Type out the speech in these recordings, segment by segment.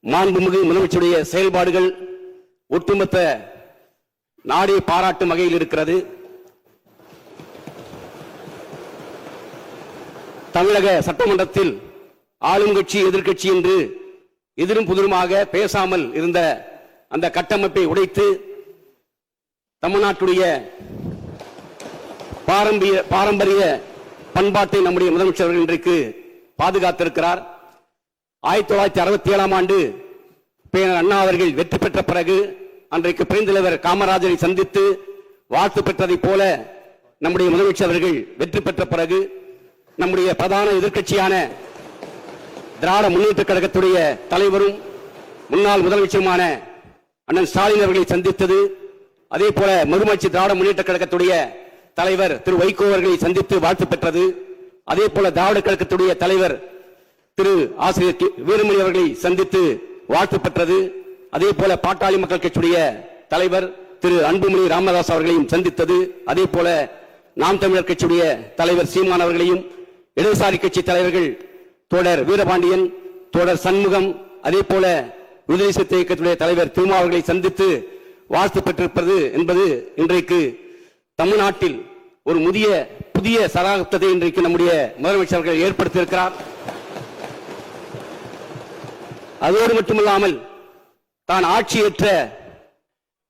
மாண்புமிகு முதலமைச்சருடைய செயல்பாடுகள் ஒட்டுமொத்த நாடே பாராட்டும் வகையில் இருக்கிறது. தமிழக சட்டமன்றத்தில் ஆளுங்கட்சி எதிர்க்கட்சி என்று எதிரும் புதிருமாக பேசாமல் இருந்த அந்த கட்டமைப்பை உடைத்து தமிழ்நாட்டுடைய பாரம்பரிய பண்பாட்டை நம்முடைய முதலமைச்சர் இன்றைக்கு பாதுகாத்திருக்கிறார். 1967 ஆண்டு பேரர் அண்ணா அவர்கள் வெற்றி பெற்ற பிறகு அன்றைக்கு பெருந்தலைவர் காமராஜரை சந்தித்து வாழ்த்து பெற்றதை போல நம்முடைய முதலமைச்சர் அவர்கள் வெற்றி பெற்ற பிறகு நம்முடைய பிரதான எதிர்க்கட்சியான திராவிட முன்னேற்ற கழகத்துடைய தலைவரும் முன்னாள் முதலமைச்சருமான அண்ணன் ஸ்டாலின் அவர்களை சந்தித்தது, அதே போல மறுமலர்ச்சி திராவிட முன்னேற்ற கழகத்துடைய தலைவர் திரு வைகோ அவர்களை சந்தித்து வாழ்த்து பெற்றது, அதே போல திராவிட கழகத்துடைய தலைவர் திரு ஆசிரியர் வீரமணி அவர்களை சந்தித்து வாழ்த்து பெற்றது, அதே போல பாட்டாளி மக்கள் கட்சியுடைய தலைவர் திரு அன்புமணி ராமதாஸ் அவர்களையும் சந்தித்தது, அதே போல நாம் தமிழர் கட்சியுடைய தலைவர் சீமான் அவர்களையும் இடதுசாரி கட்சி தலைவர்கள் தோழர் வீரபாண்டியன், தோழர் சண்முகம், அதே போல விடுதலை சிறுத்தை இயக்கத்துடைய தலைவர் திருமா அவர்களை சந்தித்து வாழ்த்து பெற்றிருப்பது என்பது இன்றைக்கு தமிழ்நாட்டில் ஒரு புதிய சகாப்தத்தை இன்றைக்கு நம்முடைய முதலமைச்சர்கள் ஏற்படுத்தியிருக்கிறார். அதோடு மட்டுமல்லாமல் தான் ஆட்சியேற்ற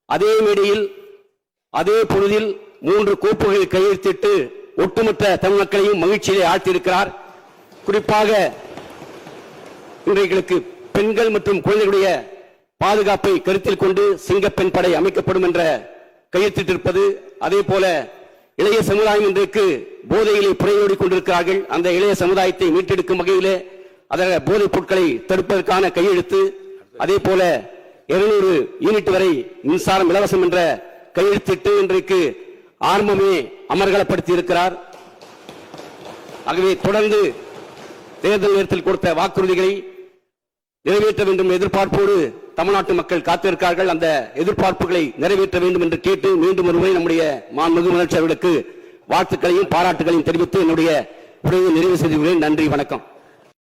அதே மேடையில் அதே பொழுதில் 3 கோப்புகளை கையெழுத்திட்டு ஒட்டுமொத்த தமிழ் மக்களையும் மகிழ்ச்சியிலே ஆழ்த்தியிருக்கிறார். குறிப்பாக இன்றைக்கு பெண்கள் மற்றும் குழந்தைகளுடைய பாதுகாப்பை கருத்தில் கொண்டு சிங்கப்பெண் படை அமைக்கப்படும் என்ற கையெழுத்திட்டிருப்பது, அதே போல இளைய சமுதாயம் இன்றைக்கு போதையிலே புரையோடி கொண்டிருக்கிறார்கள். அந்த இளைய சமுதாயத்தை மீட்டெடுக்கும் வகையிலே அதற்கு போதைப் பொருட்களை தடுப்பதற்கான கையெழுத்து, அதே போல 200 யூனிட் வரை மின்சாரம் இலவசம் என்ற கையெழுத்திட்டு இன்றைக்கு ஆரம்பமே அமர்கலப்படுத்தி இருக்கிறார். ஆகவே தொடர்ந்து தேர்தல் நேரத்தில் கொடுத்த வாக்குறுதிகளை நிறைவேற்ற வேண்டும் எதிர்பார்ப்போடு தமிழ்நாட்டு மக்கள் காத்திருக்கிறார்கள். அந்த எதிர்பார்ப்புகளை நிறைவேற்ற வேண்டும் என்று கேட்டு மீண்டும் ஒருமுறை நம்முடைய மாண்புமிகு முதலமைச்சர்களுக்கு வாழ்த்துக்களையும் பாராட்டுகளையும் தெரிவித்து என்னுடைய உரையை நிறைவு செய்து கொள்கிறேன். நன்றி, வணக்கம்.